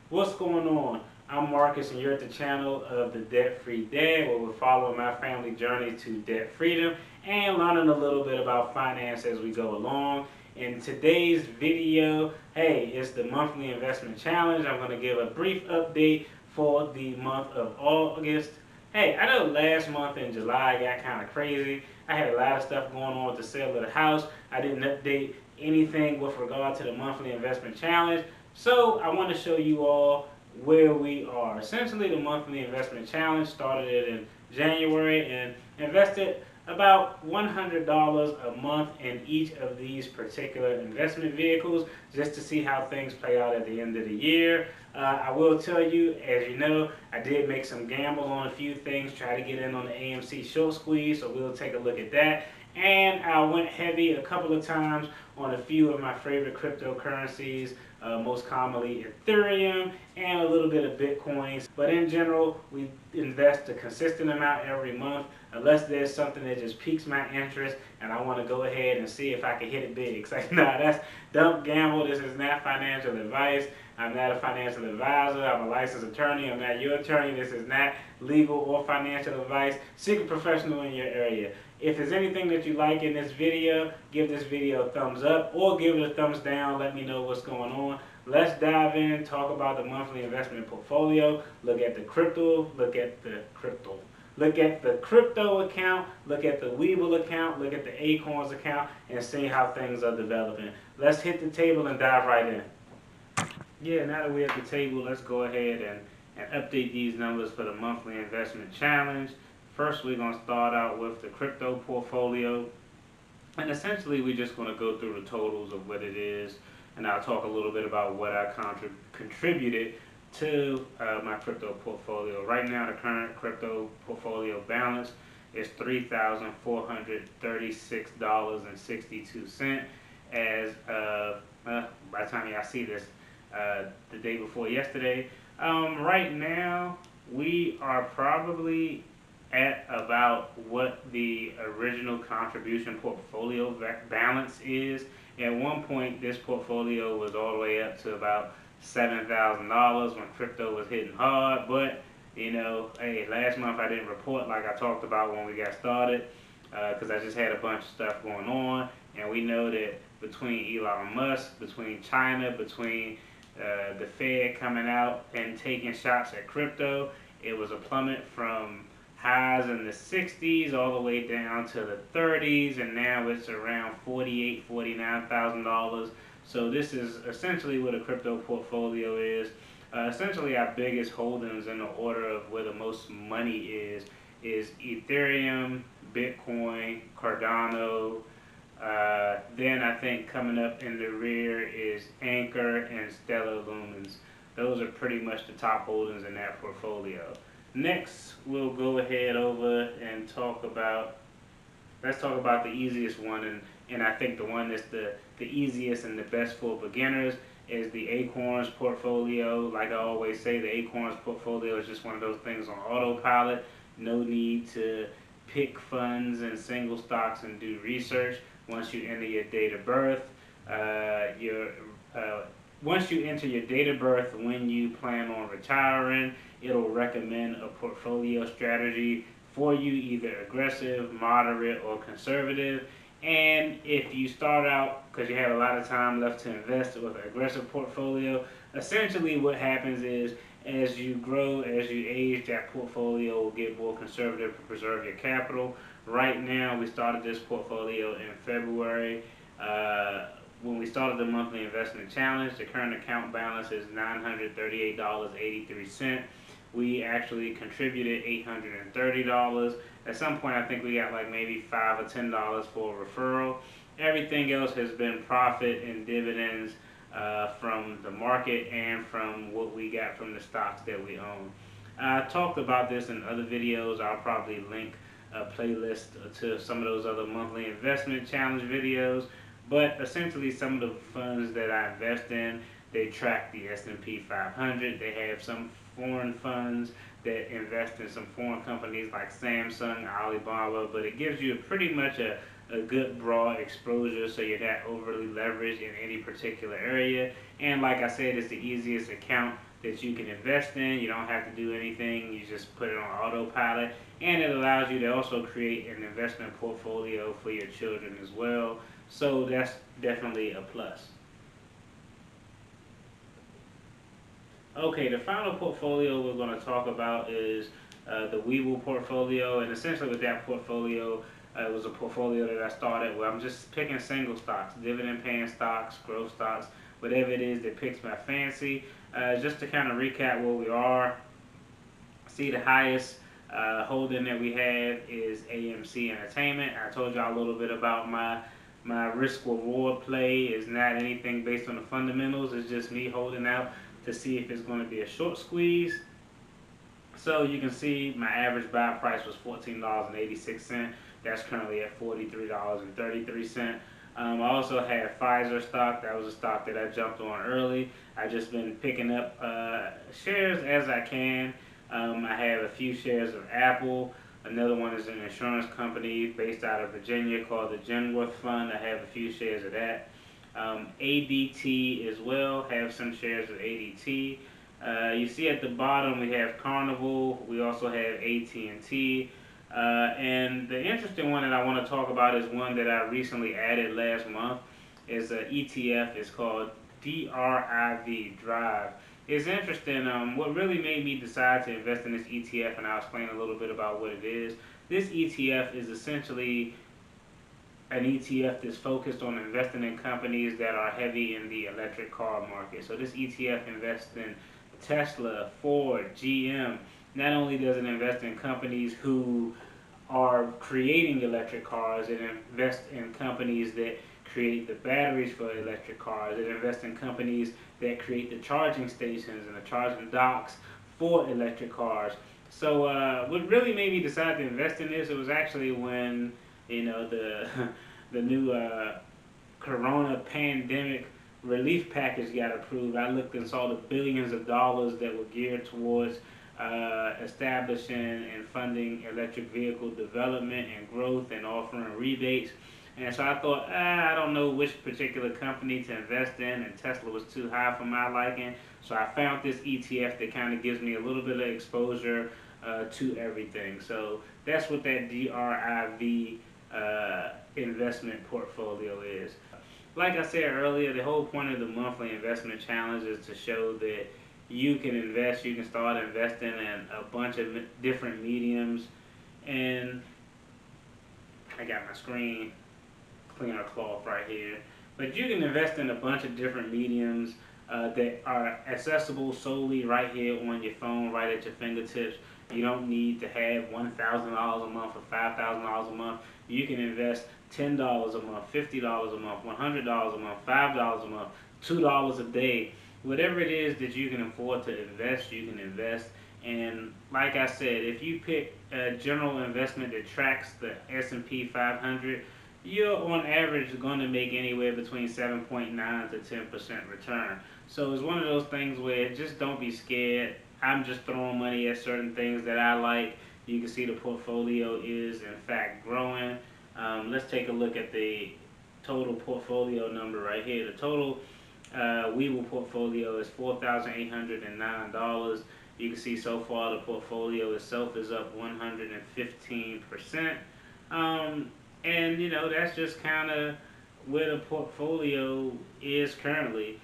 What's going on? I'm Marcus, and you're at the channel of the Debt Free Dad, where we're following my family journey to debt freedom and learning a little bit about finance as we go along. In today's video, hey, it's the monthly investment challenge. I'm going to give a brief update for the month of August. Hey, I know last month in July got kind of crazy. I had a lot of stuff going on with the sale of the house. I didn't update anything with regard to the monthly investment challenge. So I want to show you all where we are. Essentially, the monthly investment challenge started it in January and invested about $100 a month in each of these particular investment vehicles just to see how things play out at the end of the year. I will tell you, as you know, I did make some gambles on a few things, try to get in on the AMC short squeeze, so we'll take a look at that. And I went heavy a couple of times on a few of my favorite cryptocurrencies, most commonly Ethereum and a little bit of Bitcoin. But in general, we invest a consistent amount every month unless there's something that just piques my interest and I want to go ahead and see if I can hit it big. It's like, nah, that's dumb gamble. This is not financial advice. I'm not a financial advisor. I'm a licensed attorney. I'm not your attorney. This is not legal or financial advice. Seek a professional in your area. If there's anything that you like in this video, give this video a thumbs up or give it a thumbs down. Let me know what's going on. Let's dive in, talk about the monthly investment portfolio, look at the crypto, look at the crypto account, look at the Webull account, look at the Acorns account, and see how things are developing. Let's hit the table and dive right in. Yeah, now that we're at the table, let's go ahead and update these numbers for the monthly investment challenge. First, we're going to start out with the crypto portfolio. And essentially, we're just going to go through the totals of what it is. And I'll talk a little bit about what I contributed to my crypto portfolio. Right now, the current crypto portfolio balance is $3,436.62 as by the time y'all see this, the day before yesterday. Right now, we are probably at about what the original contribution portfolio balance is. At one point, this portfolio was all the way up to about $7,000 when crypto was hitting hard. But you know, hey, last month I didn't report like I talked about when we got started because I just had a bunch of stuff going on, and we know that between Elon Musk, between China, between the Fed coming out and taking shots at crypto, it was a plummet from highs in the 60s all the way down to the 30s, and now it's around $49,000. So this is essentially what a crypto portfolio is. Essentially, our biggest holdings in the order of where the most money is Ethereum, Bitcoin, Cardano. Then I think coming up in the rear is Anchor and Stellar Lumens. Those are pretty much the top holdings in that portfolio. Next, we'll go ahead over and let's talk about the easiest one, and I think the one that's the easiest and the best for beginners is the Acorns portfolio. Like I always say, the Acorns portfolio is just one of those things on autopilot. No need to pick funds and single stocks and do research. Once you enter your date of birth, once you enter your date of birth, when you plan on retiring, it'll recommend a portfolio strategy for you, either aggressive, moderate, or conservative. And if you start out, because you have a lot of time left to invest with an aggressive portfolio, essentially what happens is as you grow, as you age, that portfolio will get more conservative to preserve your capital. Right now, we started this portfolio in February. When we started the monthly investment challenge, the current account balance is $938.83. We actually contributed $830. At some point, I think we got like maybe $5 or $10 for a referral. Everything else has been profit and dividends from the market and from what we got from the stocks that we own. I talked about this in other videos. I'll probably link a playlist to some of those other monthly investment challenge videos. But essentially, some of the funds that I invest in, they track the S&P 500. They have some foreign funds that invest in some foreign companies like Samsung, Alibaba, but it gives you pretty much a good broad exposure so you're not overly leveraged in any particular area. And like I said, it's the easiest account that you can invest in. You don't have to do anything. You just put it on autopilot, and it allows you to also create an investment portfolio for your children as well. So that's definitely a plus. Okay, the final portfolio we're going to talk about is the Webull portfolio, and essentially with that portfolio, it was a portfolio that I started where I'm just picking single stocks, dividend-paying stocks, growth stocks, whatever it is that picks my fancy. Just to kind of recap where we are, see the highest holding that we have is AMC Entertainment. I told y'all a little bit about my risk reward play. Is not anything based on the fundamentals. It's just me holding out to see if it's going to be a short squeeze. So you can see my average buy price was $14.86. That's currently at $43.33. I also had Pfizer stock. That was a stock that I jumped on early. I've just been picking up shares as I can. I have a few shares of Apple. Another one is an insurance company based out of Virginia called the Genworth Fund. I have a few shares of that. ADT as well, have some shares of ADT. You see at the bottom we have Carnival. We also have AT&T. And the interesting one that I want to talk about is one that I recently added last month. Is an ETF. It's called DRIV. DRIV. It's interesting. What really made me decide to invest in this ETF, and I'll explain a little bit about what it is. This ETF is essentially an ETF that's focused on investing in companies that are heavy in the electric car market. So this ETF invests in Tesla, Ford, GM. Not only does it invest in companies who are creating electric cars, it invests in companies that create the batteries for electric cars. It invests in companies that create the charging stations and the charging docks for electric cars. So what really made me decide to invest in this, it was actually when the the new Corona pandemic relief package got approved. I looked and saw the billions of dollars that were geared towards establishing and funding electric vehicle development and growth and offering rebates. And so I thought, I don't know which particular company to invest in, and Tesla was too high for my liking. So I found this ETF that kind of gives me a little bit of exposure to everything. So that's what that DRIV investment portfolio is. Like I said earlier, the whole point of the monthly investment challenge is to show that you can invest, you can start investing in a bunch of different mediums. And I got my screen cleaner cloth right here. But you can invest in a bunch of different mediums that are accessible solely right here on your phone, right at your fingertips. You don't need to have $1,000 a month or $5,000 a month. You can invest $10 a month, $50 a month, $100 a month, $5 a month, $2 a day. Whatever it is that you can afford to invest, you can invest. And like I said, if you pick a general investment that tracks the S&P 500, you're on average going to make anywhere between 7.9 to 10% return. So it's one of those things where just don't be scared. I'm just throwing money at certain things that I like. You can see the portfolio is in fact growing. Let's take a look at the total portfolio number right here. The total Webull portfolio is $4,809. You can see so far the portfolio itself is up 115%. And that's just kind of where the portfolio is currently.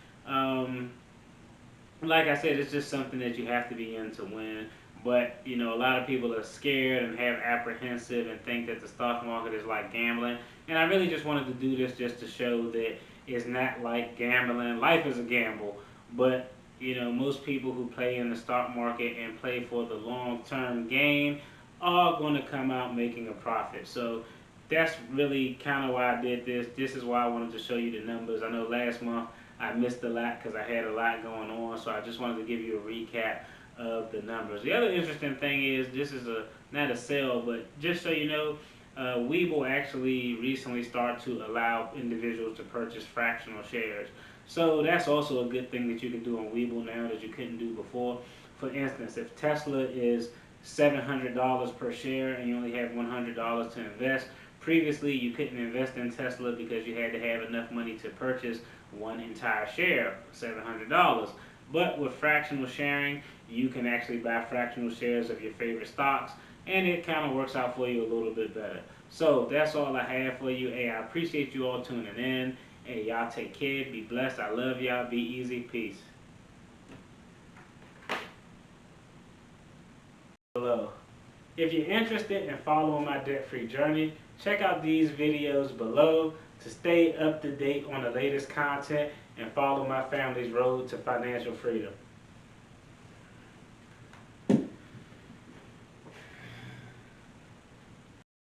Like I said, it's just something that you have to be in to win. But a lot of people are scared and have apprehensive and think that the stock market is like gambling. And I really just wanted to do this just to show that it's not like gambling. Life is a gamble, but most people who play in the stock market and play for the long-term game are going to come out making a profit. So that's really kind of why I did this. This is why I wanted to show you the numbers. I know last month I missed a lot because I had a lot going on, so I just wanted to give you a recap of the numbers. The other interesting thing is this is not a sale, but just so you know, Webull actually recently started to allow individuals to purchase fractional shares. So that's also a good thing that you can do on Webull now that you couldn't do before. For instance, if Tesla is $700 per share and you only have $100 to invest, previously you couldn't invest in Tesla because you had to have enough money to purchase one entire share, $700. But with fractional sharing, you can actually buy fractional shares of your favorite stocks, and it kind of works out for you a little bit better. So that's all I have for you. Hey, I appreciate you all tuning in. Hey, y'all take care. Be blessed. I love y'all. Be easy. Peace. Below. If you're interested in following my debt-free journey, check out these videos below to stay up to date on the latest content and follow my family's road to financial freedom.